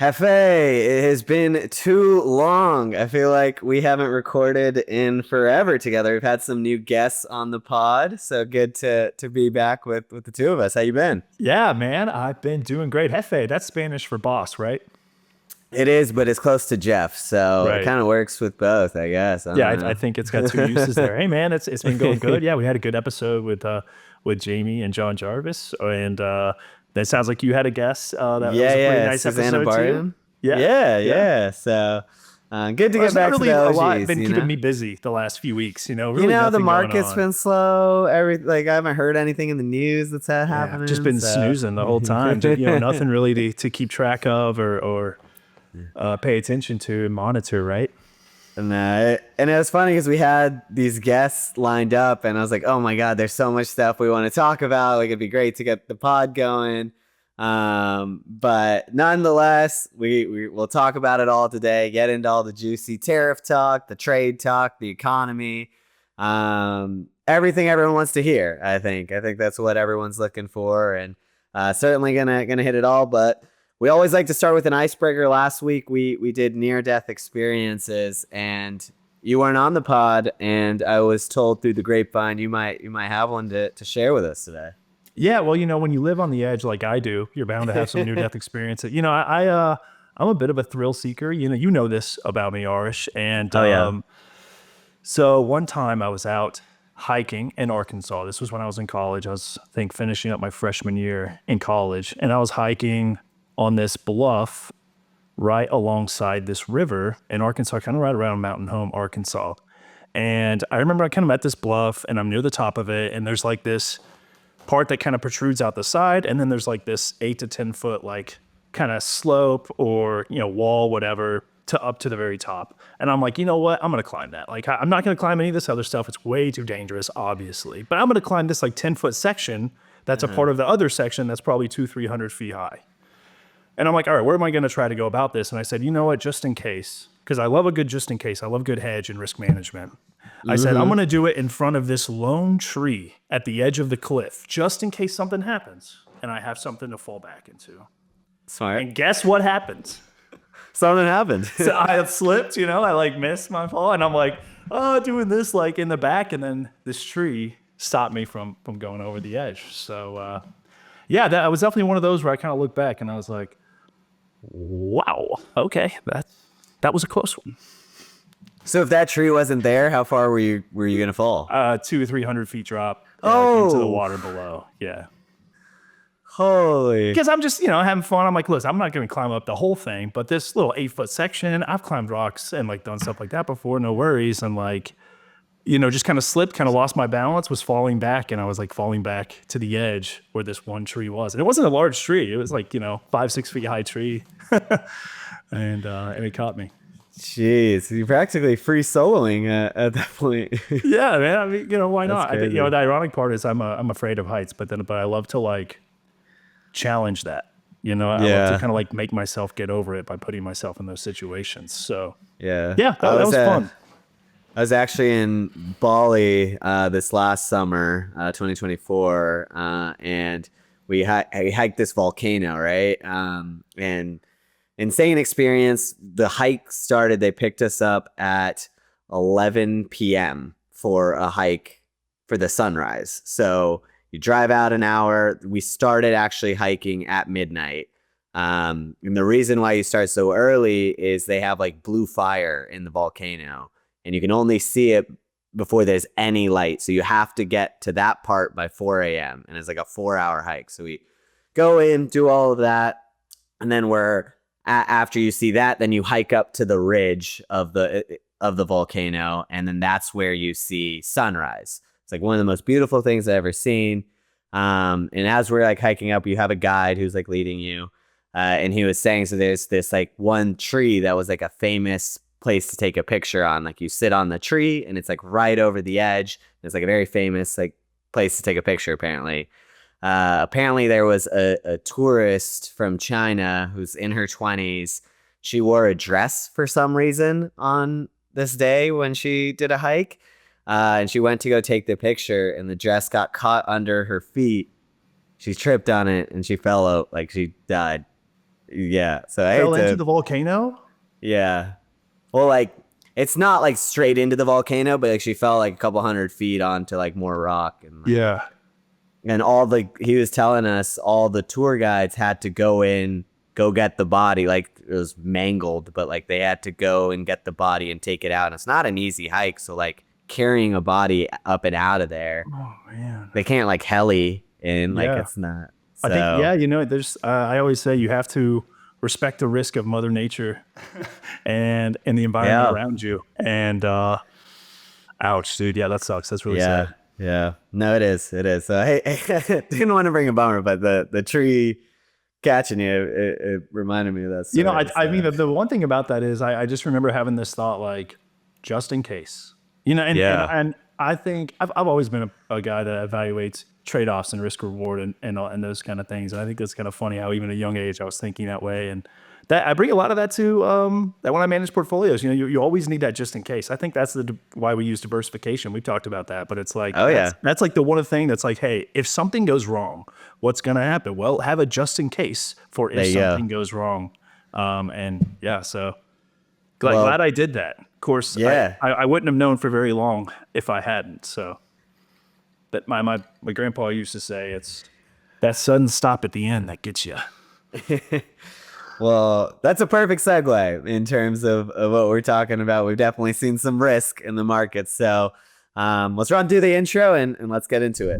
Hefe, it has been too long. I feel like we haven't recorded in forever together. We've had some new guests on the pod, so good to be back with the two of us. How you been? Yeah, man, I've been doing great. Jefe, that's Spanish for boss, right? It is, but it's close to Jeff, so it Right. kind of works with both, I guess. I Yeah, don't I think it's got two uses know. there. Hey, man, it's been going good. Yeah, we had a good episode with Jamie and John Jarvis, and that sounds like you had a guest. That was Yeah, a pretty yeah, nice Susanna episode too. Barton. Yeah, Yeah, yeah. yeah. So good to Well, get there's not back to really the a lot OGs, been you keeping know? me busy the last few weeks. Really The nothing going market's on. been slow. Like I haven't heard anything in the news that's Yeah, I've just happening. been So snoozing the whole time. Just, nothing really to keep track of or pay attention to and monitor. Right. and it was funny because we had these guests lined up, and I was like, "Oh my god, there's so much stuff we want to talk about. Like it'd be great to get the pod going." But nonetheless, we will talk about it all today. Get into all the juicy tariff talk, the trade talk, the economy, everything everyone wants to hear. I think that's what everyone's looking for, and certainly gonna hit it all, but. We always like to start with an icebreaker. Last week we did near-death experiences, and you weren't on the pod, and I was told through the grapevine you might have one to share with us today. Yeah, well, when you live on the edge like I do, you're bound to have some near death experiences. I'm a bit of a thrill seeker. You know this about me, Arish. And Oh yeah. so one time I was out hiking in Arkansas. This was when I was in college. I was, I think, finishing up my freshman year in college, and I was hiking on this bluff right alongside this river in Arkansas, kind of right around Mountain Home, Arkansas. And I remember I kind of at this bluff, and I'm near the top of it, and there's like this part that kind of protrudes out the side, and then there's like this 8 to 10 foot like kind of slope or wall, whatever, to up to the very top. And I'm like, you know what? I'm gonna climb that. Like I'm not gonna climb any of this other stuff. It's way too dangerous, obviously. But I'm gonna climb this like 10 foot section that's a part of the other section that's probably 200-300 feet high. And I'm like, all right, where am I going to try to go about this? And I said, you know what, just in case, because I love a good just in case. I love good hedge and risk management. I said, I'm going to do it in front of this lone tree at the edge of the cliff, just in case something happens and I have something to fall back into. Smart. And guess what happened? Something happened. So I had slipped, I like missed my fall. And I'm like, oh, doing this like in the back. And then this tree stopped me from going over the edge. So, yeah, that was definitely one of those where I kind of looked back and I was like, wow, okay, that was a close one. So if that tree wasn't there, how far were you gonna fall? 200-300 feet drop into the Oh, water below. Yeah, holy. because I'm just having fun. I'm like, listen, I'm not going to climb up the whole thing, but this little 8 foot section, I've climbed rocks and like done stuff like that before, no worries. And like, just kind of slipped, kind of lost my balance, was falling back, and I was like falling back to the edge where this one tree was. And it wasn't a large tree. It was like, 5-6 feet high tree. and it caught me. Jeez, you're practically free soloing at that point. Yeah, man. I mean, why That's not? I think, crazy. the ironic part is I'm afraid of heights, but I love to like challenge that. I love to Yeah, kind of like make myself get over it by putting myself in those situations. So yeah. yeah, that was fun. I was actually in Bali this last summer, 2024, and we hiked this volcano, right? And insane experience. The hike started. They picked us up at 11 p.m. for a hike for the sunrise. So you drive out an hour. We started actually hiking at midnight. And the reason why you start so early is they have like blue fire in the volcano, and you can only see it before there's any light. So you have to get to that part by 4 a.m. And it's like a 4-hour hike. So we go in, do all of that. And then after you see that, then you hike up to the ridge of the volcano. And then that's where you see sunrise. It's like one of the most beautiful things I've ever seen. And as we're like hiking up, you have a guide who's like leading you. And he was saying, so there's this like one tree that was like a famous place to take a picture on. Like you sit on the tree and it's like right over the edge. It's like a very famous like place to take a picture, apparently. Apparently there was a tourist from China who's in her 20s. She wore a dress for some reason on this day when she did a hike. And she went to go take the picture, and the dress got caught under her feet. She tripped on it and she fell out, like she died. Yeah. So I hate Fell into to, the volcano? yeah. Well, like, it's not like straight into the volcano, but like she fell like a couple 100 feet onto like more rock and like, Yeah. and he was telling us all the tour guides had to go get the body. Like it was mangled, but like they had to go and get the body and take it out. And it's not an easy hike. So like carrying a body up and out of there, Oh man. they can't like heli in, like Yeah. it's not. I think, So yeah, there's, I always say you have to respect the risk of Mother Nature and the environment yeah, around you. And, ouch, dude. Yeah, that sucks. That's really yeah, sad. yeah. No, it is. It is. So hey, didn't want to bring a bummer, but the tree catching you, it reminded me of that story. I mean, So the one thing about that is I just remember having this thought, like, just in case, yeah. and I think I've always been a guy that evaluates trade-offs and risk reward and those kind of things. And I think that's kind of funny how even at a young age I was thinking that way. And that I bring a lot of that to that when I manage portfolios, you always need that just in case. I think that's why we use diversification. We've talked about that, but it's like, Oh yeah. that's like the one thing that's like, hey, if something goes wrong, what's going to happen? Well, have a just in case for There if you go. something goes wrong. And yeah, so glad Well, I did that. Of course, yeah. I wouldn't have known for very long if I hadn't. So that my grandpa used to say, it's that sudden stop at the end that gets you. Well, that's a perfect segue in terms of what we're talking about. We've definitely seen some risk in the market. So let's run through the intro and let's get into it.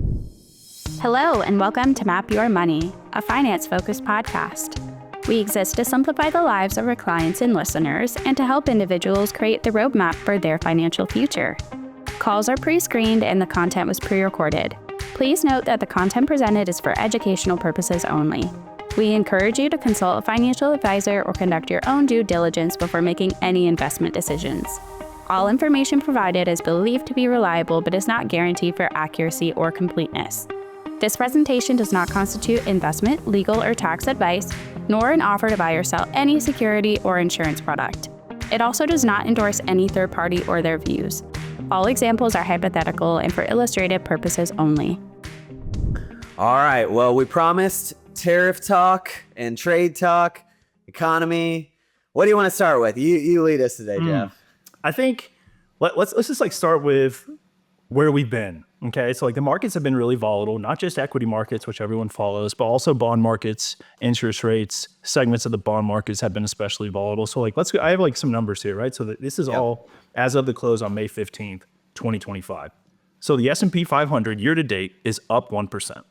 Hello, and welcome to Map Your Money, a finance-focused podcast. We exist to simplify the lives of our clients and listeners and to help individuals create the roadmap for their financial future. Calls are pre-screened and the content was pre-recorded. Please note that the content presented is for educational purposes only. We encourage you to consult a financial advisor or conduct your own due diligence before making any investment decisions. All information provided is believed to be reliable but is not guaranteed for accuracy or completeness. This presentation does not constitute investment, legal, or tax advice, nor an offer to buy or sell any security or insurance product. It also does not endorse any third party or their views. All examples are hypothetical and for illustrative purposes only. All right. Well, we promised tariff talk and trade talk, economy. What do you want to start with? You lead us today, Jeff. I think let's just like start with where we've been. Okay, so like the markets have been really volatile, not just equity markets, which everyone follows, but also bond markets, interest rates, segments of the bond markets have been especially volatile. So like I have like some numbers here, right? So this is all as of the close on May 15th, 2025. So the S&P 500 year to date is up 1%.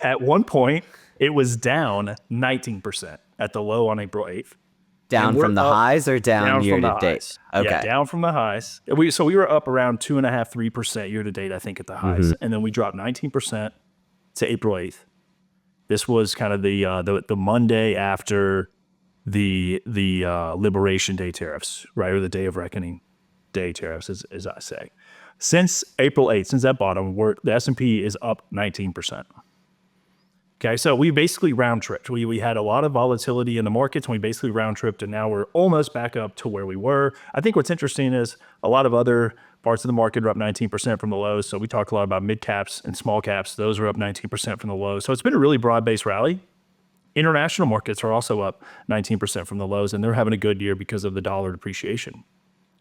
At one point, it was down 19% at the low on April 8th. Down from the highs or down year from to the date? highs. Okay. Yeah, down from the highs. We were up around 2.5–3% year to date, I think, at the highs, and then we dropped 19% to April 8th. This was kind of the Monday after the Liberation Day tariffs, right, or the Day of Reckoning Day tariffs, as I say. Since April 8th, since that bottom, the S&P is up 19%. Okay, so we basically round tripped. We had a lot of volatility in the markets, and we basically round tripped, and now we're almost back up to where we were. I think what's interesting is a lot of other parts of the market are up 19% from the lows. So we talk a lot about mid caps and small caps. Those are up 19% from the lows. So it's been a really broad-based rally. International markets are also up 19% from the lows, and they're having a good year because of the dollar depreciation.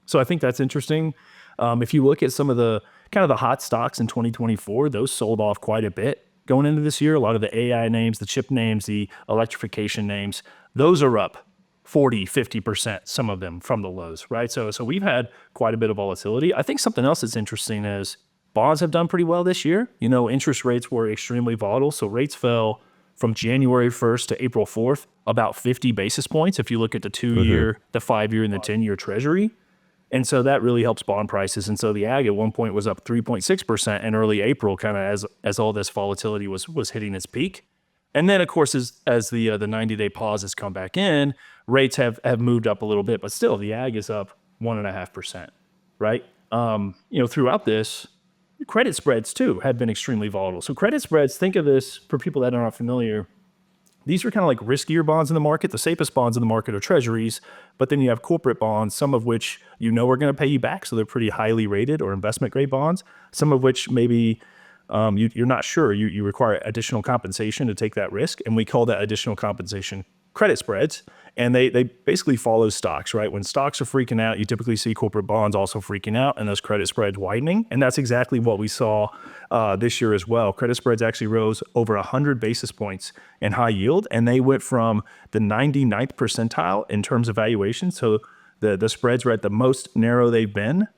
So I think that's interesting. If you look at some of the kind of the hot stocks in 2024, those sold off quite a bit going into this year. A lot of the AI names, the chip names, the electrification names, those are up 40–50%, some of them from the lows, right? So we've had quite a bit of volatility. I think something else that's interesting is bonds have done pretty well this year. Interest rates were extremely volatile. So rates fell from January 1st to April 4th, about 50 basis points. If you look at the 2-year, the 5-year, and the 10-year treasury. And so that really helps bond prices. And so the ag at one point was up 3.6% in early April, kind of as all this volatility was hitting its peak. And then, of course, as the 90-day pause has come back in, rates have moved up a little bit, but still the ag is up 1.5%, right? Throughout this, credit spreads too have been extremely volatile. So credit spreads, think of this for people that are not familiar. These are kind of like riskier bonds in the market. The safest bonds in the market are treasuries, but then you have corporate bonds, some of which are going to pay you back, so they're pretty highly rated, or investment grade bonds, some of which maybe you're not sure. You require additional compensation to take that risk. And we call that additional compensation credit spreads. And they basically follow stocks, right? When stocks are freaking out, you typically see corporate bonds also freaking out and those credit spreads widening. And that's exactly what we saw this year as well. Credit spreads actually rose over 100 basis points in high yield. And they went from the 99th percentile in terms of valuation. So the spreads were at the most narrow they've been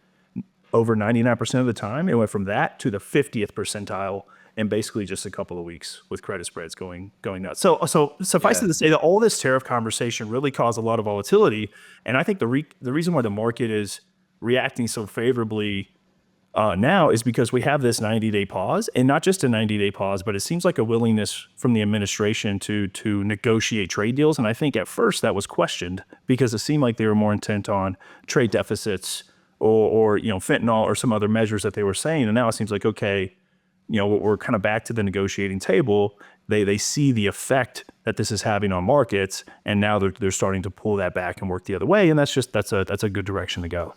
over 99% of the time. It went from that to the 50th percentile in basically just a couple of weeks with credit spreads going nuts. So suffice it to say that all this tariff conversation really caused a lot of volatility. And I think the reason why the market is reacting so favorably now is because we have this 90-day pause, and not just a 90-day pause, but it seems like a willingness from the administration to negotiate trade deals. And I think at first that was questioned because it seemed like they were more intent on trade deficits or fentanyl or some other measures that they were saying. And now it seems like, okay, we're kind of back to the negotiating table. They see the effect that this is having on markets, and now they're starting to pull that back and work the other way. And that's a good direction to go.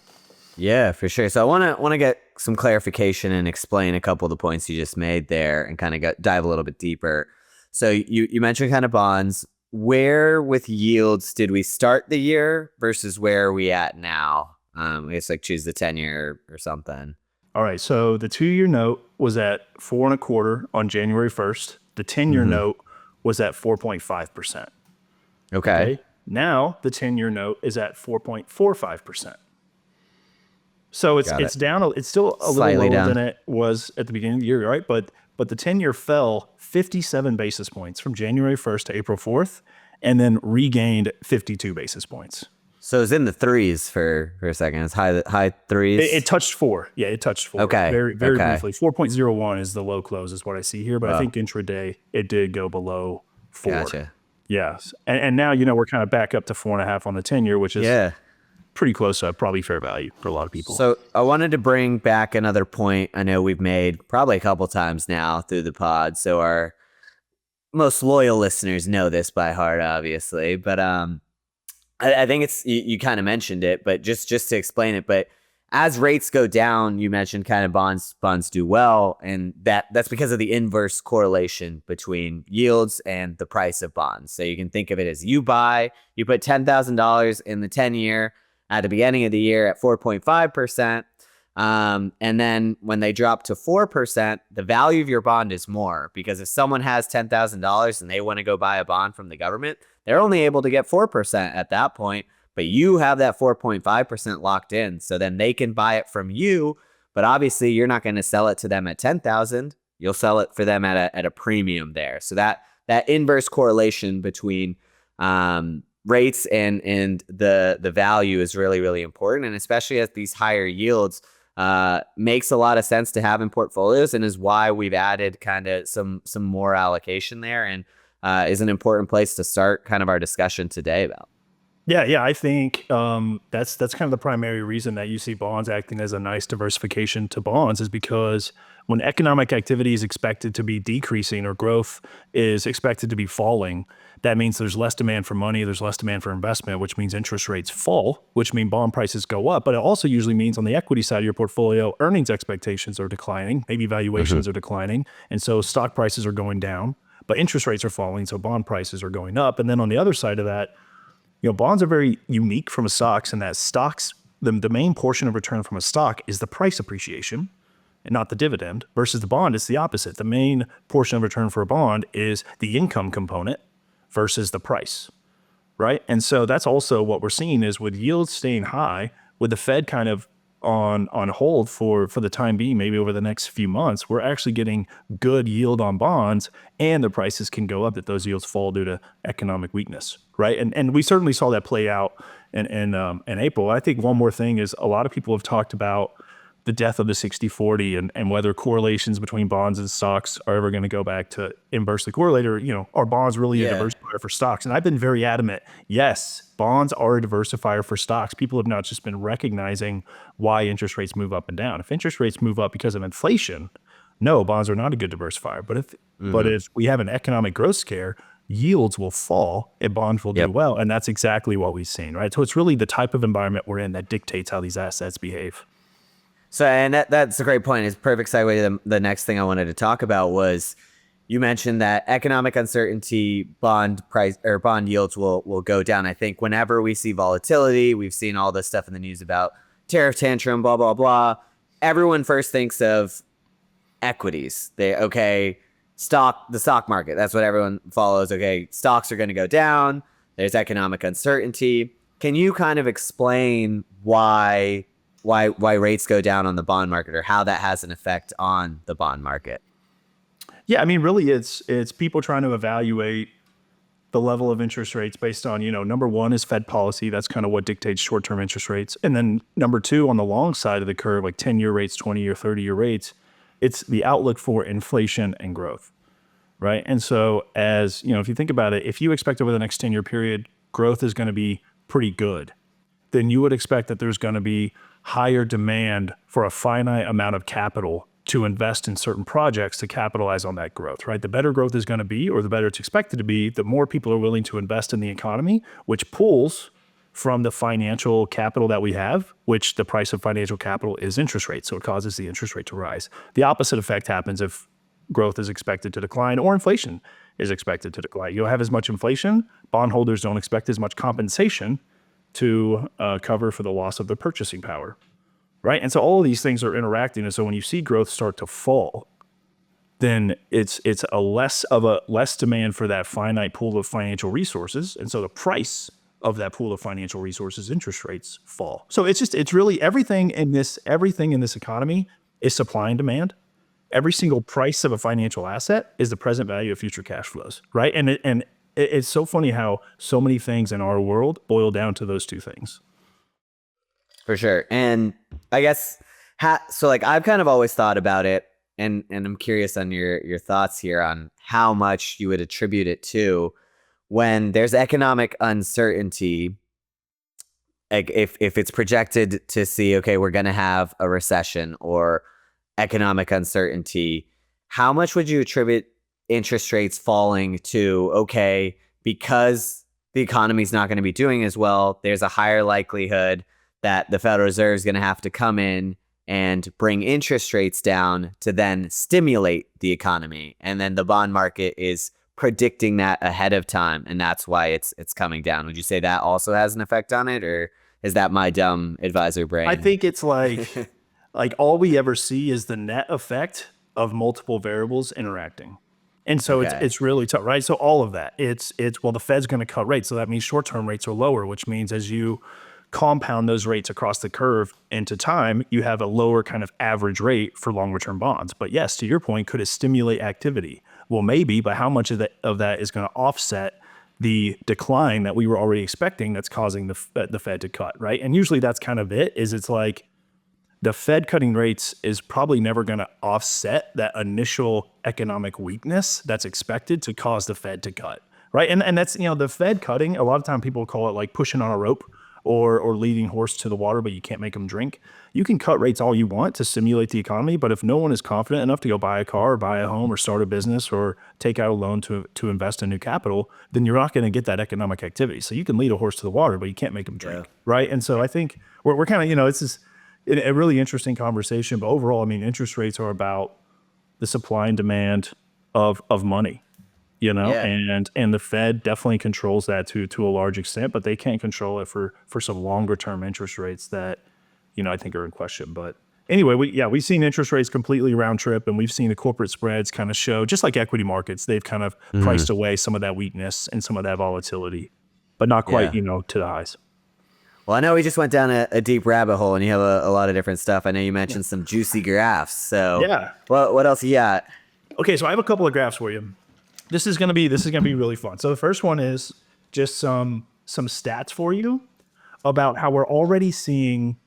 Yeah, for sure. So I want to get some clarification and explain a couple of the points you just made there, and kind of dive a little bit deeper. So you mentioned kind of bonds. Where with yields did we start the year versus where are we at now? I guess choose the 10-year or something. All right, so the 2-year note was at 4.25% on January 1st. The 10-year note was at 4.5%. Okay. Now the 10-year note is at 4.45%. So it's down. It's still a Slightly little lower down than it was at the beginning of the year, right? But the 10-year fell 57 basis points from January 1st to April 4th, and then regained 52 basis points. So it's in the threes for a second. It's high threes. It touched 4. Yeah, it touched 4. Okay. Very briefly. 4.01 is the low close is what I see here. But I think intraday it did go below 4. Gotcha. Yes. And now, we're kind of back up to 4.5 on the 10-year, which is pretty close to probably fair value for a lot of people. So I wanted to bring back another point I know we've made probably a couple times now through the pod. So our most loyal listeners know this by heart, obviously. But I think it's you kind of mentioned it, but just to explain it. But as rates go down, you mentioned kind of bonds do well, and that's because of the inverse correlation between yields and the price of bonds. So you can think of it as you put $10,000 in the 10-year at the beginning of the year at 4.5%. And then when they drop to 4%, the value of your bond is more, because if someone has $10,000 and they want to go buy a bond from the government, they're only able to get 4% at that point, but you have that 4.5% locked in. So then they can buy it from you, but obviously you're not going to sell it to them at 10,000. You'll sell it for them at a premium there. So that inverse correlation between rates and the value is really, really important. And especially at these higher yields, makes a lot of sense to have in portfolios, and is why we've added kind of some more allocation there, and is an important place to start kind of our discussion today about. Yeah, I think that's kind of the primary reason that you see bonds acting as a nice diversification to bonds, is because when economic activity is expected to be decreasing or growth is expected to be falling, that means there's less demand for money, there's less demand for investment, which means interest rates fall, which means bond prices go up. But it also usually means on the equity side of your portfolio, earnings expectations are declining, maybe valuations are declining, and so stock prices are going down, but interest rates are falling, so bond prices are going up. And then on the other side of that, bonds are very unique from stocks in that stocks, the main portion of return from a stock is the price appreciation and not the dividend, versus the bond, it's the opposite. The main portion of return for a bond is the income component versus the price, right? And so that's also what we're seeing is with yields staying high, with the Fed kind of on hold for the time being, maybe over the next few months, we're actually getting good yield on bonds, and the prices can go up if those yields fall due to economic weakness, right? And we certainly saw that play out in April. I think one more thing is a lot of people have talked about the death of the 60-40 and whether correlations between bonds and stocks are ever going to go back to inversely correlated, or, are bonds really a diversifier for stocks? And I've been very adamant, yes, bonds are a diversifier for stocks. People have not just been recognizing why interest rates move up and down. If interest rates move up because of inflation, no, bonds are not a good diversifier. But if we have an economic growth scare, yields will fall and bonds will do well. And that's exactly what we've seen, right? So it's really the type of environment we're in that dictates how these assets behave. So, and that's a great point. It's a perfect segue to the next thing I wanted to talk about was you mentioned that economic uncertainty, bond price or bond yields will go down. I think whenever we see volatility, we've seen all this stuff in the news about tariff tantrum, blah, blah, blah. Everyone first thinks of equities. The stock market. That's what everyone follows. Okay, stocks are going to go down. There's economic uncertainty. Can you kind of explain why rates go down on the bond market or how that has an effect on the bond market? Yeah, I mean, really, it's people trying to evaluate the level of interest rates based on, number one is Fed policy. That's kind of what dictates short-term interest rates. And then number two, on the long side of the curve, like 10-year rates, 20-year, 30-year rates, it's the outlook for inflation and growth, right? And so as, if you think about it, if you expect over the next 10-year period, growth is going to be pretty good, then you would expect that there's going to be higher demand for a finite amount of capital to invest in certain projects to capitalize on that growth, right? The better growth is going to be, or the better it's expected to be, the more people are willing to invest in the economy, which pulls from the financial capital that we have, which the price of financial capital is interest rate. So it causes the interest rate to rise. The opposite effect happens if growth is expected to decline or inflation is expected to decline. You'll have as much inflation, bondholders don't expect as much compensation to cover for the loss of their purchasing power, right? And so all of these things are interacting. And so when you see growth start to fall, then it's a less demand for that finite pool of financial resources. And so the price of that pool of financial resources, interest rates fall. So it's really everything in this economy is supply and demand. Every single price of a financial asset is the present value of future cash flows, right? And it's so funny how so many things in our world boil down to those two things. For sure. And I guess, I've kind of always thought about it, and I'm curious on your thoughts here on how much you would attribute it to when there's economic uncertainty. Like if it's projected to see, okay, we're going to have a recession or economic uncertainty, how much would you attribute interest rates falling to, okay, because the economy's not going to be doing as well, there's a higher likelihood that the Federal Reserve is going to have to come in and bring interest rates down to then stimulate the economy. And then the bond market is predicting that ahead of time, and that's why it's coming down. Would you say that also has an effect on it, or is that my dumb advisor brain? I think it's like like all we ever see is the net effect of multiple variables interacting. And so it's really tough, right? So all of that, it's well, the Fed's going to cut rates. So that means short-term rates are lower, which means as you compound those rates across the curve into time, you have a lower kind of average rate for longer-term bonds. But yes, to your point, could it stimulate activity? Well, maybe, but how much of that is going to offset the decline that we were already expecting that's causing the Fed to cut, right? And usually that's kind of it, is it's like the Fed cutting rates is probably never going to offset that initial economic weakness that's expected to cause the Fed to cut, right? And that's, the Fed cutting, a lot of time people call it like pushing on a rope or leading horse to the water, but you can't make them drink. You can cut rates all you want to stimulate the economy, but if no one is confident enough to go buy a car or buy a home or start a business or take out a loan to invest in new capital, then you're not going to get that economic activity. So you can lead a horse to the water, but you can't make them drink, right? And so I think we're kind of, it's this a really interesting conversation, but overall, I mean, interest rates are about the supply and demand of money. And the Fed definitely controls that to a large extent, but they can't control it for some longer term interest rates that, I think are in question. But anyway, we've seen interest rates completely round trip, and we've seen the corporate spreads kind of show, just like equity markets, they've kind of priced away some of that weakness and some of that volatility, but not quite, to the highs. Well, I know we just went down a deep rabbit hole, and you have a lot of different stuff. I know you mentioned some juicy graphs. So what else you got? Okay, so I have a couple of graphs for you. This is gonna be really fun. So the first one is just some stats for you about how we're already seeing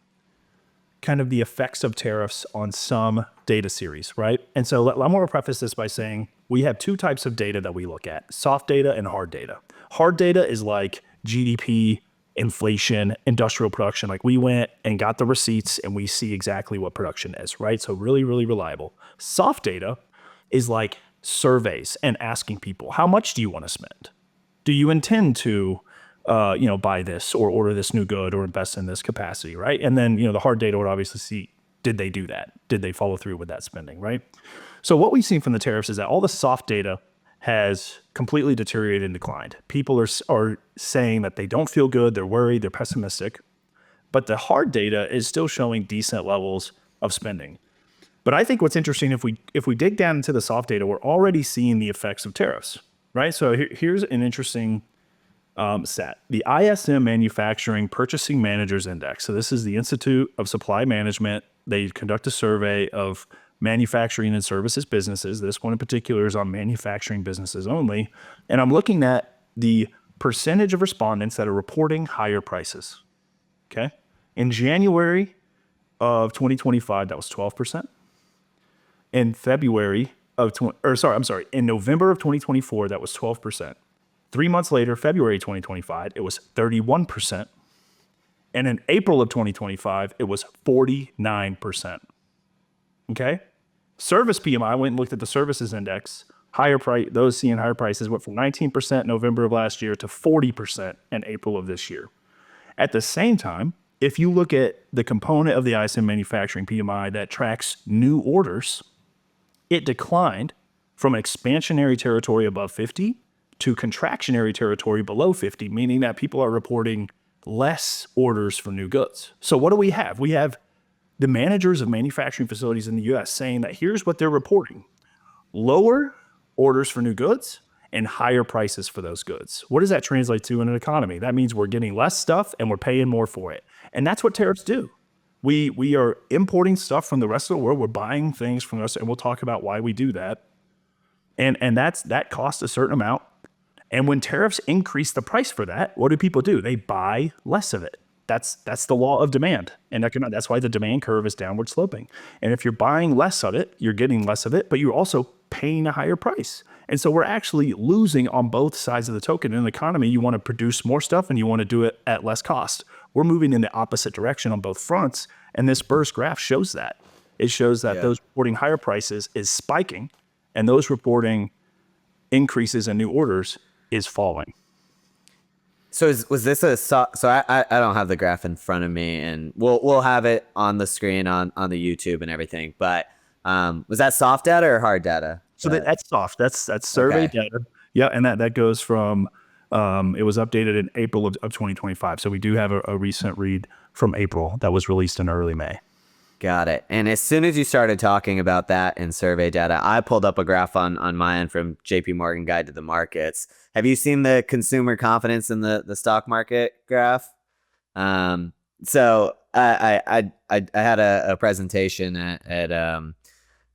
kind of the effects of tariffs on some data series, right? And so I'm going to preface this by saying we have two types of data that we look at: soft data and hard data. Hard data is like GDP, inflation, industrial production. Like we went and got the receipts and we see exactly what production is, right? So really, really reliable. Soft data is like surveys and asking people, how much do you want to spend? Do you intend to, buy this or order this new good or invest in this capacity, right? And then, the hard data would obviously did they do that? Did they follow through with that spending, right? So what we've seen from the tariffs is that all the soft data has completely deteriorated and declined. People are saying that they don't feel good, they're worried, they're pessimistic, but the hard data is still showing decent levels of spending. But I think what's interesting, if we dig down into the soft data, we're already seeing the effects of tariffs, right? So here's an interesting stat. The ISM Manufacturing Purchasing Managers Index. So this is the Institute of Supply Management. They conduct a survey of manufacturing and services businesses. This one in particular is on manufacturing businesses only. And I'm looking at the percentage of respondents that are reporting higher prices. Okay. In January of 2025, that was 12%. In in November of 2024, that was 12%. 3 months later, February 2025, it was 31%. And in April of 2025, it was 49%. Okay? Service PMI, I went and looked at the services index. Higher price, those seeing higher prices went from 19% in November of last year to 40% in April of this year. At the same time, if you look at the component of the ISM Manufacturing PMI that tracks new orders, it declined from an expansionary territory above 50 to contractionary territory below 50, meaning that people are reporting less orders for new goods. So what do we have? We have the managers of manufacturing facilities in the US saying that here's what they're reporting: lower orders for new goods and higher prices for those goods. What does that translate to in an economy? That means we're getting less stuff and we're paying more for it. And that's what tariffs do. We are importing stuff from the rest of the world. We're buying things from us, and we'll talk about why we do that. And that costs a certain amount. And when tariffs increase the price for that, what do people do? They buy less of it. That's the law of demand. And that's why the demand curve is downward sloping. And if you're buying less of it, you're getting less of it, but you're also paying a higher price. And so we're actually losing on both sides of the token. In an economy, you want to produce more stuff and you want to do it at less cost. We're moving in the opposite direction on both fronts. And this burst graph shows that. It shows that those reporting higher prices is spiking, and those reporting increases in new orders is falling. So was this so I don't have the graph in front of me, and we'll have it on the screen on the YouTube and everything. But was that soft data or hard data? So that's soft. That's survey data. Yeah, and that goes from it was updated in April of 2025. So we do have a recent read from April that was released in early May. Got it. And as soon as you started talking about that in survey data, I pulled up a graph on my end from JP Morgan Guide to the Markets. Have you seen the consumer confidence in the stock market graph? So I had a presentation at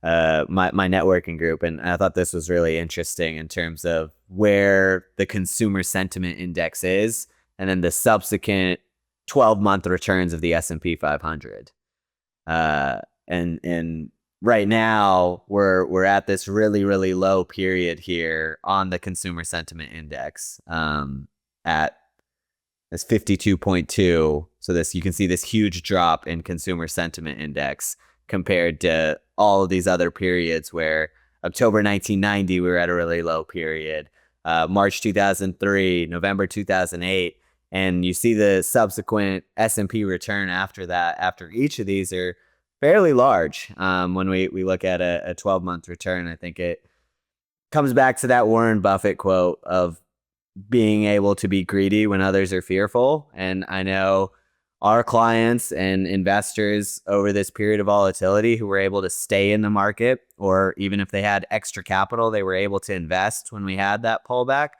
my networking group, and I thought this was really interesting in terms of where the consumer sentiment index is, and then the subsequent 12-month returns of the S&P 500. And right now we're at this really, really low period here on the consumer sentiment index, at this 52.2. So you can see this huge drop in consumer sentiment index compared to all of these other periods where October 1990, we were at a really low period, March 2003, November 2008. And you see the subsequent S&P return after that, after each of these are fairly large. When we look at a 12-month return, I think it comes back to that Warren Buffett quote of being able to be greedy when others are fearful. And I know our clients and investors over this period of volatility who were able to stay in the market, or even if they had extra capital, they were able to invest when we had that pullback.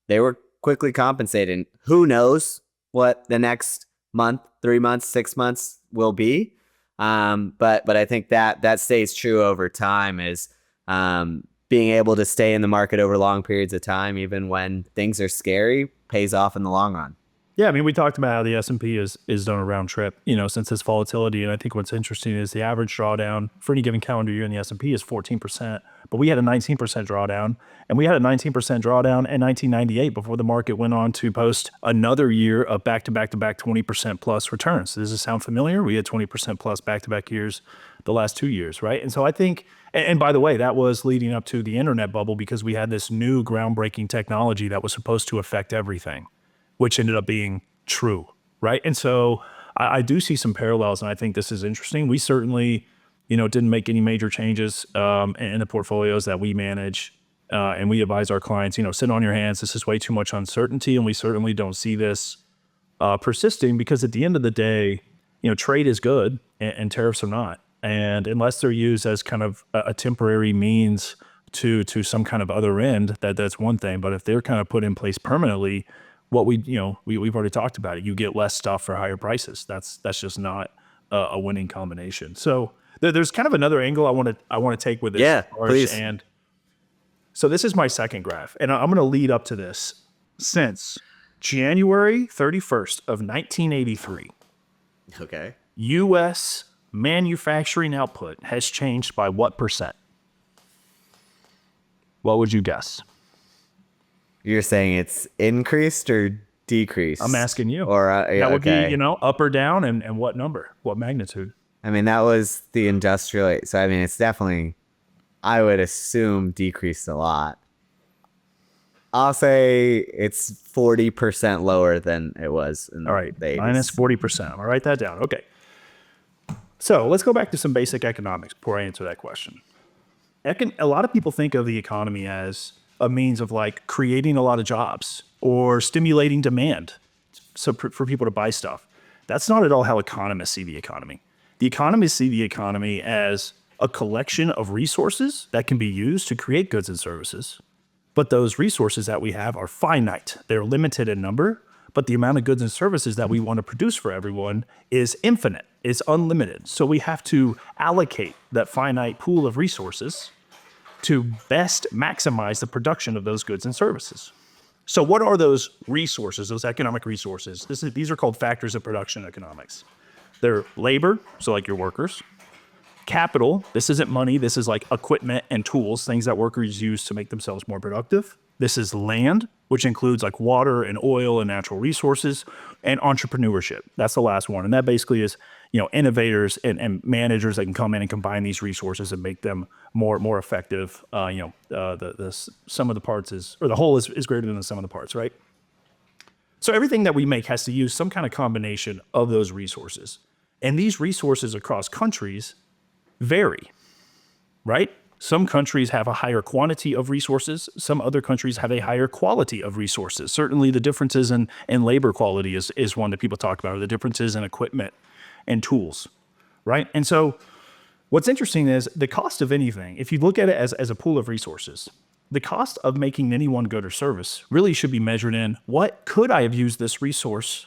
They were quickly compensating. Who knows what the next month, 3 months, 6 months will be. But I think that stays true over time, is being able to stay in the market over long periods of time, even when things are scary, pays off in the long run. Yeah, I mean, we talked about how the S&P is done a round trip, since this volatility. And I think what's interesting is the average drawdown for any given calendar year in the S&P is 14%. But we had a 19% drawdown, and we had a 19% drawdown in 1998 before the market went on to post another year of back-to-back-to-back 20% plus returns. Does this sound familiar? We had 20% plus back-to-back years the last 2 years, right? And so I think, and by the way, that was leading up to the internet bubble, because we had this new groundbreaking technology that was supposed to affect everything, which ended up being true, right? And so I do see some parallels, and I think this is interesting. We certainly, didn't make any major changes in the portfolios that we manage, and we advise our clients, sit on your hands. This is way too much uncertainty, and we certainly don't see this persisting, because at the end of the day, trade is good and tariffs are not. And unless they're used as kind of a temporary means to some kind of other end, that's one thing. But if they're kind of put in place permanently, what we've already talked about it. You get less stuff for higher prices. That's just not a winning combination. So there's kind of another angle I want to take with this. Yeah, Arish. please. And so this is my second graph, and I'm going to lead up to this. Since January 31st of 1983, Okay. U.S. manufacturing output has changed by what percent? What would you guess? You're saying it's increased or decreased? I'm asking you. Or That would okay. be, up or down, and what number? What magnitude? I mean, that was the industrial. So I mean, it's definitely, I would assume, decreased a lot. I'll say it's 40% lower than it was in All right, the 80s. minus 40%. I'll write that down. Okay. So let's go back to some basic economics before I answer that question. A lot of people think of the economy as a means of like creating a lot of jobs or stimulating demand for people to buy stuff. That's not at all how economists see the economy. The economists see the economy as a collection of resources that can be used to create goods and services. But those resources that we have are finite. They're limited in number, but the amount of goods and services that we want to produce for everyone is infinite. It's unlimited. So we have to allocate that finite pool of resources to best maximize the production of those goods and services. So what are those resources, those economic resources? These are called factors of production economics. They're labor, so like your workers. Capital, this isn't money, this is like equipment and tools, things that workers use to make themselves more productive. This is land, which includes like water and oil and natural resources, and entrepreneurship. That's the last one. And that basically is, innovators and managers that can come in and combine these resources and make them more effective. The sum of the parts or the whole is greater than the sum of the parts, right? So everything that we make has to use some kind of combination of those resources. And these resources across countries vary, right? Some countries have a higher quantity of resources. Some other countries have a higher quality of resources. Certainly the differences in labor quality is one that people talk about, or the differences in equipment and tools, right? And so what's interesting is the cost of anything, if you look at it as a pool of resources, the cost of making any one good or service really should be measured in what could I have used this resource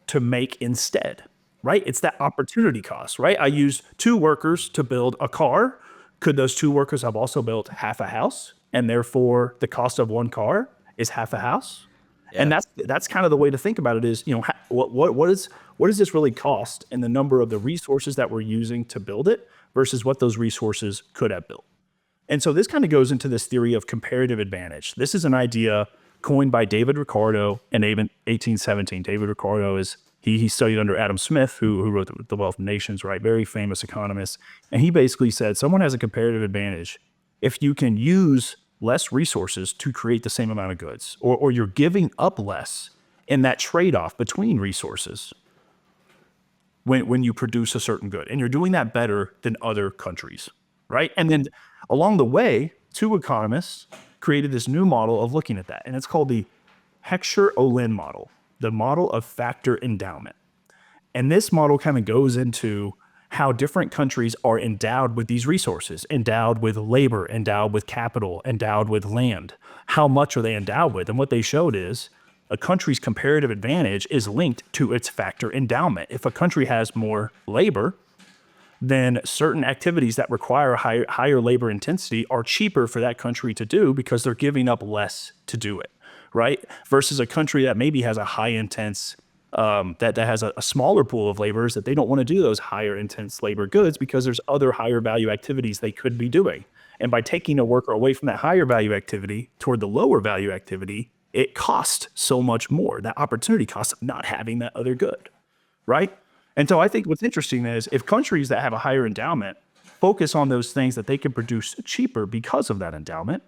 to make instead, right? It's that opportunity cost, right? I used 2 workers to build a car. Could those 2 workers have also built half a house? And therefore the cost of one car is half a house? Yeah. And that's kind of the way to think about it is, what does this really cost, and the number of the resources that we're using to build it versus what those resources could have built. And so this kind of goes into this theory of comparative advantage. This is an idea coined by David Ricardo in 1817. David Ricardo he studied under Adam Smith, who wrote The Wealth of Nations, right? Very famous economist. And he basically said someone has a comparative advantage if you can use less resources to create the same amount of goods, or you're giving up less in that trade-off between resources when you produce a certain good. And you're doing that better than other countries, right? And then along the way, 2 economists created this new model of looking at that. And it's called the Heckscher-Ohlin model, the model of factor endowment. And this model kind of goes into how different countries are endowed with these resources, endowed with labor, endowed with capital, endowed with land. How much are they endowed with? And what they showed is a country's comparative advantage is linked to its factor endowment. If a country has more labor, then certain activities that require higher labor intensity are cheaper for that country to do because they're giving up less to do it, right? Versus a country that maybe has a high intense, that has a smaller pool of laborers that they don't want to do those higher intense labor goods because there's other higher value activities they could be doing. And by taking a worker away from that higher value activity toward the lower value activity, it costs so much more, that opportunity cost of not having that other good, right? And so I think what's interesting is if countries that have a higher endowment focus on those things that they can produce cheaper because of that endowment,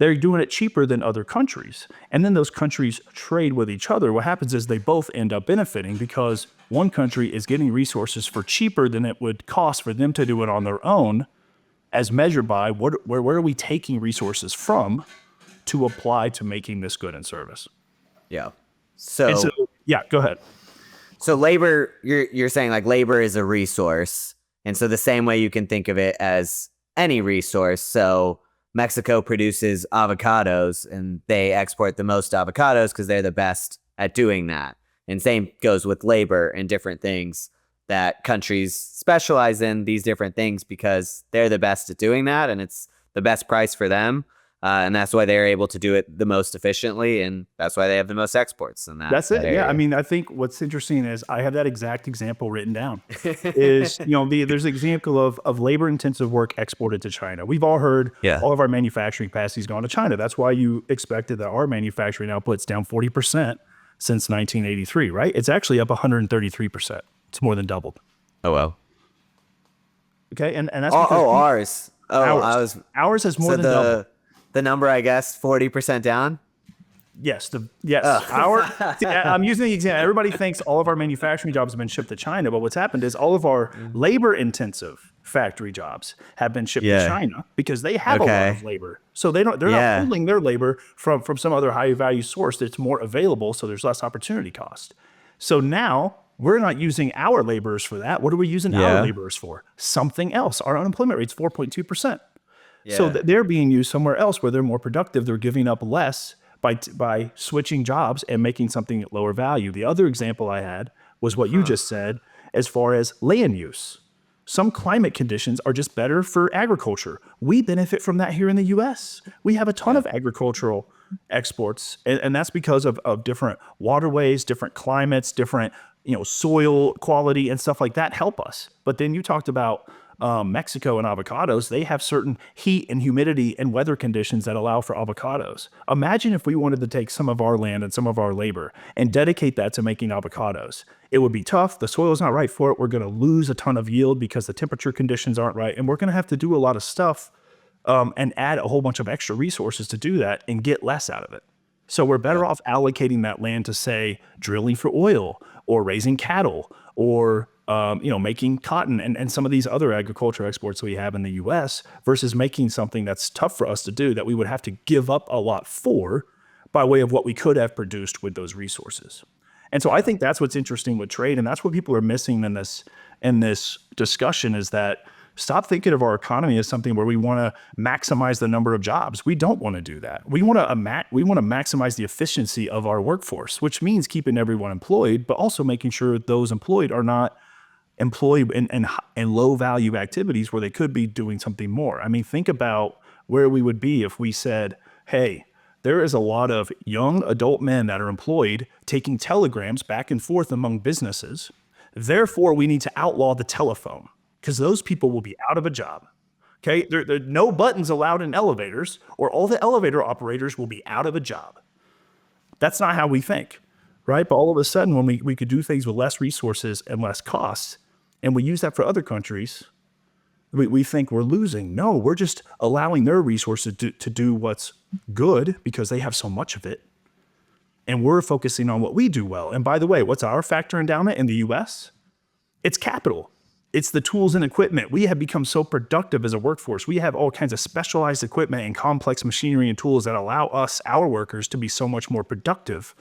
they're doing it cheaper than other countries. And then those countries trade with each other. What happens is they both end up benefiting because one country is getting resources for cheaper than it would cost for them to do it on their own, as measured by where are we taking resources from to apply to making this good and service. Yeah. And so, yeah, go ahead. So labor, you're saying like labor is a resource. And so the same way you can think of it as any resource. So Mexico produces avocados and they export the most avocados because they're the best at doing that. And same goes with labor and different things that countries specialize in these different things because they're the best at doing that and it's the best price for them. And that's why they're able to do it the most efficiently, and that's why they have the most exports in that. That's it. area. Yeah. I mean, I think what's interesting is I have that exact example written down. Is there's an example of labor-intensive work exported to China. We've all heard all of our manufacturing capacity's gone to China. That's why you expected that our manufacturing output's down 40% since 1983, right? It's actually up 133%. It's more than doubled. Oh well. Okay, and that's because ours. Ours has more than doubled. The number, I guess, 40% down. Yes. I'm using the example. Everybody thinks all of our manufacturing jobs have been shipped to China, but what's happened is all of our labor-intensive factory jobs have been shipped to China because they have a lot of labor. So they're not pulling their labor from some other high-value source that's more available, so there's less opportunity cost. So now we're not using our laborers for that. What are we using our laborers for? Something else. Our unemployment rate's 4.2%. Yeah. So they're being used somewhere else where they're more productive. They're giving up less by switching jobs and making something at lower value. The other example I had was what you just said as far as land use. Some climate conditions are just better for agriculture. We benefit from that here in the U.S. We have a ton of agricultural exports, and that's because of different waterways, different climates, different soil quality and stuff like that help us. But then you talked about Mexico and avocados. They have certain heat and humidity and weather conditions that allow for avocados. Imagine if we wanted to take some of our land and some of our labor and dedicate that to making avocados. It would be tough. The soil's not right for it. We're going to lose a ton of yield because the temperature conditions aren't right. And we're going to have to do a lot of stuff and add a whole bunch of extra resources to do that and get less out of it. So we're better off allocating that land to, say, drilling for oil or raising cattle or making cotton and some of these other agriculture exports we have in the U.S. versus making something that's tough for us to do that we would have to give up a lot for by way of what we could have produced with those resources. And so I think that's what's interesting with trade, and that's what people are missing in this discussion is that stop thinking of our economy as something where we want to maximize the number of jobs. We don't want to do that. We want to maximize the efficiency of our workforce, which means keeping everyone employed, but also making sure those employed are not employed in low value activities where they could be doing something more. I mean, think about where we would be if we said, hey, there is a lot of young adult men that are employed taking telegrams back and forth among businesses. Therefore, we need to outlaw the telephone because those people will be out of a job. Okay, there are no buttons allowed in elevators or all the elevator operators will be out of a job. That's not how we think, right? But all of a sudden, when we could do things with less resources and less costs, and we use that for other countries, we think we're losing. No, we're just allowing their resources to do what's good because they have so much of it. And we're focusing on what we do well. And by the way, what's our factor endowment in the US? It's capital. It's the tools and equipment. We have become so productive as a workforce. We have all kinds of specialized equipment and complex machinery and tools that allow us, our workers, to be so much more productive,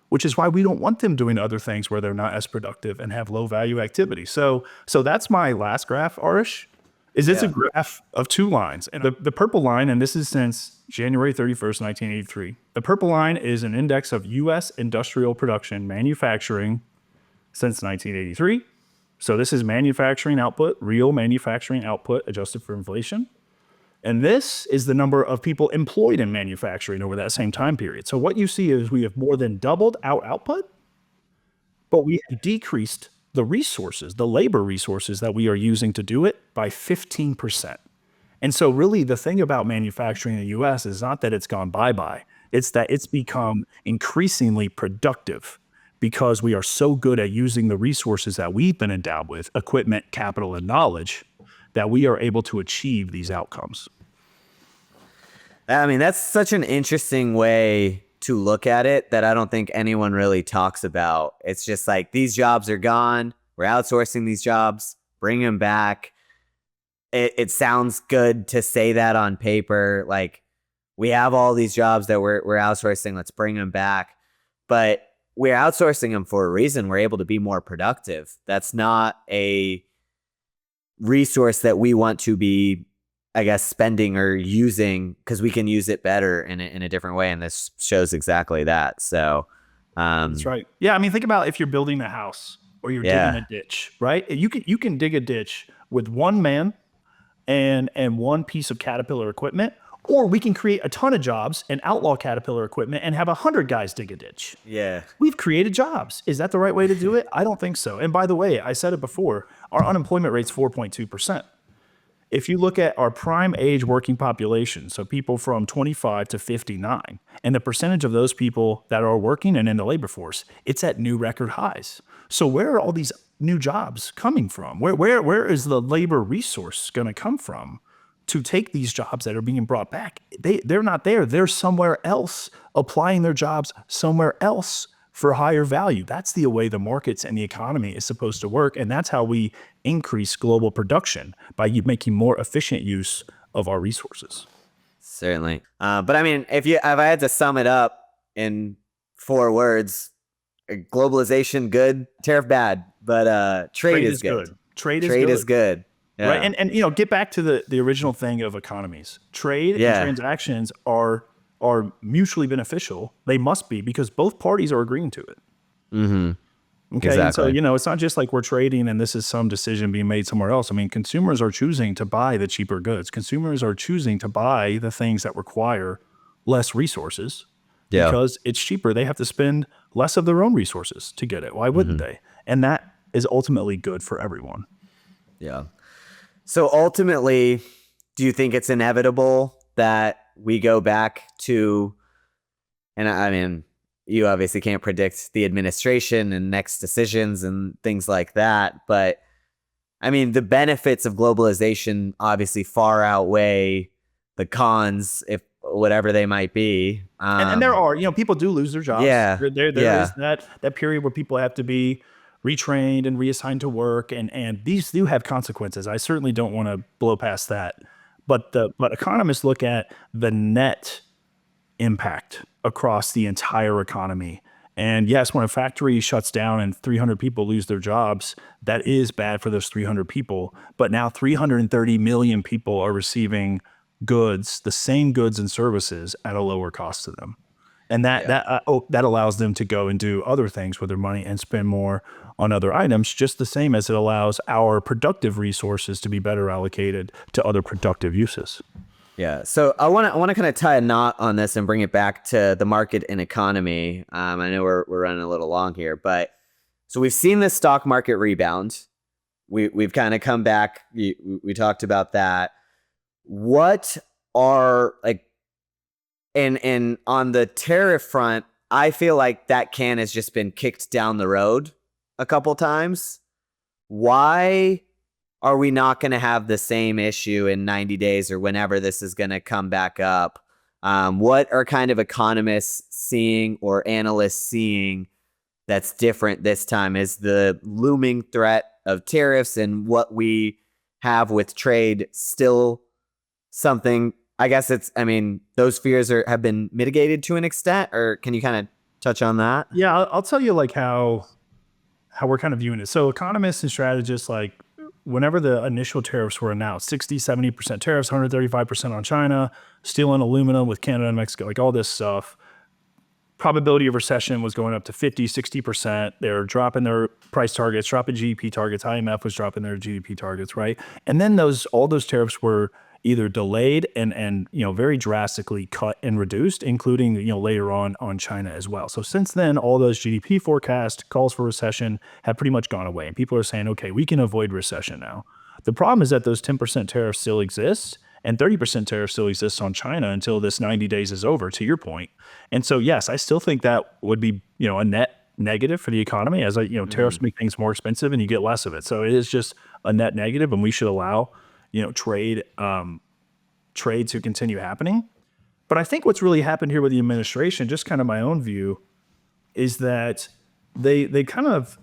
which is why we don't want them doing other things where they're not as productive and have low value activity. So that's my last graph, Arish, is it's a graph of two lines. And the purple line, and this is since January 31st, 1983, the purple line is an index of U.S. industrial production manufacturing since 1983. So this is manufacturing output, real manufacturing output adjusted for inflation. And this is the number of people employed in manufacturing over that same time period. So what you see is we have more than doubled our output, but we have decreased the resources, the labor resources that we are using to do it by 15%. And so really the thing about manufacturing in the US is not that it's gone bye-bye, it's that it's become increasingly productive because we are so good at using the resources that we've been endowed with, equipment, capital, and knowledge, that we are able to achieve these outcomes. I mean, that's such an interesting way to look at it that I don't think anyone really talks about. It's just like these jobs are gone. We're outsourcing these jobs, bring them back. It sounds good to say that on paper. Like we have all these jobs that we're outsourcing. Let's bring them back. But we're outsourcing them for a reason. We're able to be more productive. That's not a resource that we want to be, I guess, spending or using because we can use it better in a different way. And this shows exactly that. So That's right. Yeah, I mean, think about if you're building a house or you're digging a ditch, right? You can dig a ditch with one man and one piece of Caterpillar equipment, or we can create a ton of jobs and outlaw Caterpillar equipment and have 100 guys dig a ditch. Yeah. We've created jobs. Is that the right way to do it? I don't think so. And by the way, I said it before, our unemployment rate's 4.2%. If you look at our prime age working population, so people from 25 to 59, and the percentage of those people that are working and in the labor force, it's at new record highs. So where are all these new jobs coming from? Where is the labor resource going to come from to take these jobs that are being brought back? They're not there. They're somewhere else, applying their jobs somewhere else for higher value. That's the way the markets and the economy is supposed to work. And that's how we increase global production, by making more efficient use of our resources. Certainly. But I mean, if I had to sum it up in 4 words, globalization good, tariff bad, but trade is good. Trade is good. Yeah. Right. And get back to the original thing of economies. Trade and transactions are mutually beneficial. They must be, because both parties are agreeing to it. Mm-hmm. Okay. Exactly. And so, it's not just like we're trading and this is some decision being made somewhere else. I mean, consumers are choosing to buy the cheaper goods. Consumers are choosing to buy the things that require less resources because it's cheaper. They have to spend less of their own resources to get it. Why wouldn't they? And that is ultimately good for everyone. Yeah. So ultimately, do you think it's inevitable that we go back to, and I mean, you obviously can't predict the administration and next decisions and things like that, but I mean, the benefits of globalization obviously far outweigh the cons, if whatever they might be. And there are, people do lose their jobs. Yeah. There is that period where people have to be retrained and reassigned to work, and these do have consequences. I certainly don't want to blow past that. But economists look at the net impact across the entire economy. And yes, when a factory shuts down and 300 people lose their jobs, that is bad for those 300 people. But now 330 million people are receiving goods, the same goods and services at a lower cost to them. And that allows them to go and do other things with their money and spend more on other items, just the same as it allows our productive resources to be better allocated to other productive uses. Yeah. So I want to kind of tie a knot on this and bring it back to the market and economy. I know we're running a little long here, but so we've seen the stock market rebound. We've kind of come back. We talked about that. What are and on the tariff front, I feel like that can has just been kicked down the road a couple times. Why are we not going to have the same issue in 90 days or whenever this is going to come back up? What are kind of economists seeing or analysts seeing that's different this time? Is the looming threat of tariffs and what we have with trade still something? I guess those fears have been mitigated to an extent, or can you kind of touch on that? Yeah, I'll tell you how we're kind of viewing it. So economists and strategists, whenever the initial tariffs were announced, 60, 70% tariffs, 135% on China, steel and aluminum with Canada and Mexico, all this stuff, probability of recession was going up to 50, 60%. They're dropping their price targets, dropping GDP targets. IMF was dropping their GDP targets, right? And then all those tariffs were either delayed and very drastically cut and reduced, including later on China as well. So since then, all those GDP forecasts, calls for recession have pretty much gone away, and people are saying, okay, we can avoid recession now. The problem is that those 10% tariffs still exist, and 30% tariff still exists on China until this 90 days is over, to your point. And so yes, I still think that would be a net negative for the economy, as tariffs make things more expensive and you get less of it. So it is just a net negative, and we should allow trade to continue happening. But I think what's really happened here with the administration, just kind of my own view, is that they kind of,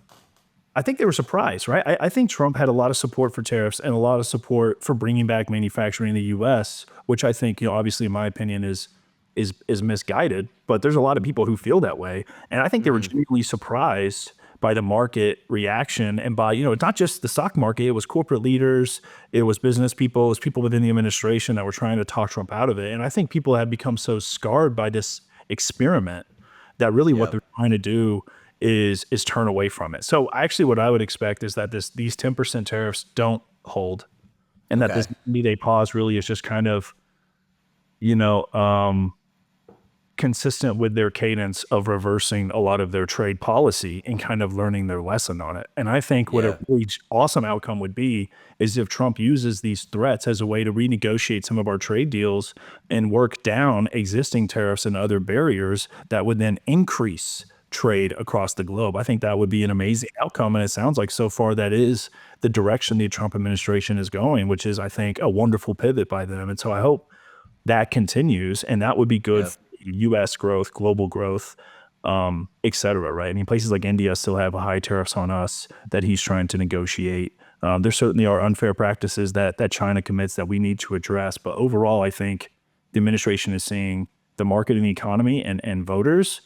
I think they were surprised, right? I think Trump had a lot of support for tariffs and a lot of support for bringing back manufacturing in the U.S., which I think, obviously in my opinion is misguided. But there's a lot of people who feel that way, and I think they were genuinely surprised by the market reaction and by, it's not just the stock market, it was corporate leaders, it was business people, it was people within the administration that were trying to talk Trump out of it. And I think people have become so scarred by this experiment that really what they're trying to do is turn away from it. So actually what I would expect is that these 10% tariffs don't hold, and that this 90-day pause really is just kind of, consistent with their cadence of reversing a lot of their trade policy and kind of learning their lesson on it. And I think what a really awesome outcome would be is if Trump uses these threats as a way to renegotiate some of our trade deals and work down existing tariffs and other barriers that would then increase trade across the globe. I think that would be an amazing outcome. And it sounds like so far that is the direction the Trump administration is going, which is, I think, a wonderful pivot by them. And so I hope that continues, and that would be good for U.S. growth, global growth, et cetera, right? I mean, places like India still have high tariffs on us that he's trying to negotiate. There certainly are unfair practices that China commits that we need to address. But overall, I think the administration is seeing the market and the economy and voters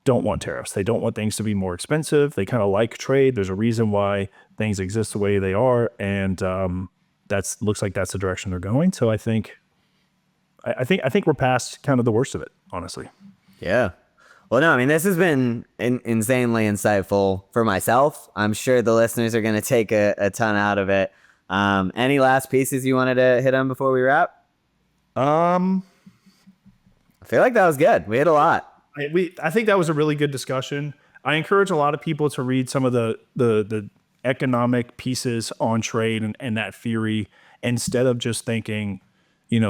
don't want tariffs. They don't want things to be more expensive. They kind of like trade. There's a reason why things exist the way they are. And that's looks like that's the direction they're going. So I think we're past kind of the worst of it, honestly. Yeah. Well, no, I mean, this has been insanely insightful for myself. I'm sure the listeners are going to take a ton out of it. Any last pieces you wanted to hit on before we wrap? I feel like that was good. We hit a lot. I think that was a really good discussion. I encourage a lot of people to read some of the economic pieces on trade and that theory instead of just thinking,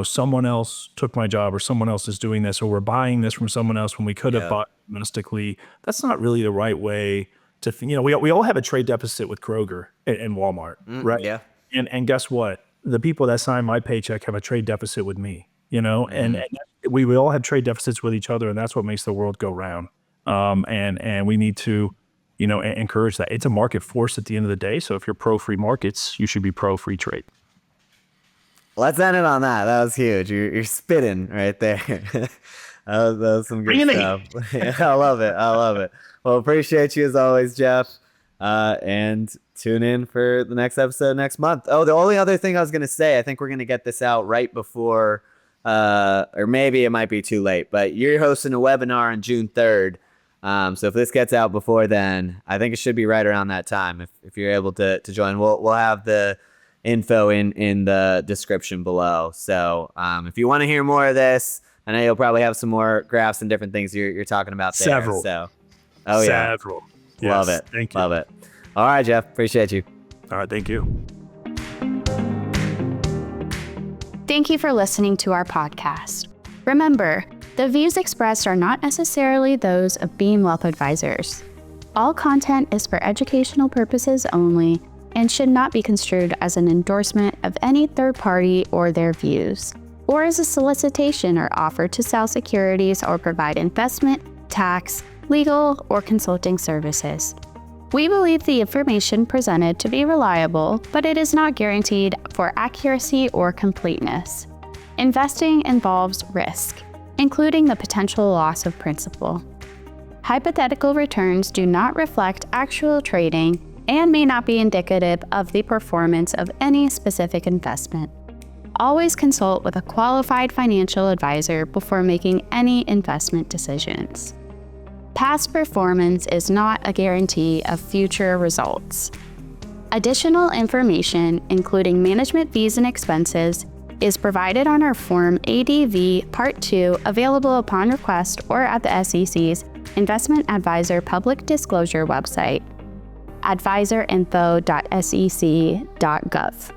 someone else took my job or someone else is doing this or we're buying this from someone else when we could have bought domestically. That's not really the right way to think. We all have a trade deficit with Kroger and Walmart, right? Yeah. And guess what? The people that sign my paycheck have a trade deficit with me, and we all have trade deficits with each other, and that's what makes the world go round. And we need to, encourage that. It's a market force at the end of the day. So if you're pro free markets, you should be pro free trade. Let's end it on that. That was huge. You're spitting right there. that was some good stuff. Yeah, I love it. Well, appreciate you as always, Jeff. And tune in for the next episode next month. Oh, the only other thing I was going to say, I think we're going to get this out right before, or maybe it might be too late, but you're hosting a webinar on June 3rd. So if this gets out before then, I think it should be right around that time. If you're able to join, we'll have the info in the description below. So if you want to hear more of this, I know you'll probably have some more graphs and different things you're talking about there. Several. Several. Yes. Love it. Thank you. Love it. All right, Jeff. Appreciate you. All right. Thank you. Thank you for listening to our podcast. Remember, the views expressed are not necessarily those of Beam Wealth Advisors. All content is for educational purposes only and should not be construed as an endorsement of any third party or their views, or as a solicitation or offer to sell securities or provide investment, tax, legal, or consulting services. We believe the information presented to be reliable, but it is not guaranteed for accuracy or completeness. Investing involves risk, including the potential loss of principal. Hypothetical returns do not reflect actual trading and may not be indicative of the performance of any specific investment. Always consult with a qualified financial advisor before making any investment decisions. Past performance is not a guarantee of future results. Additional information, including management fees and expenses, is provided on our Form ADV Part 2, available upon request or at the SEC's Investment Advisor Public Disclosure website, advisorinfo.sec.gov.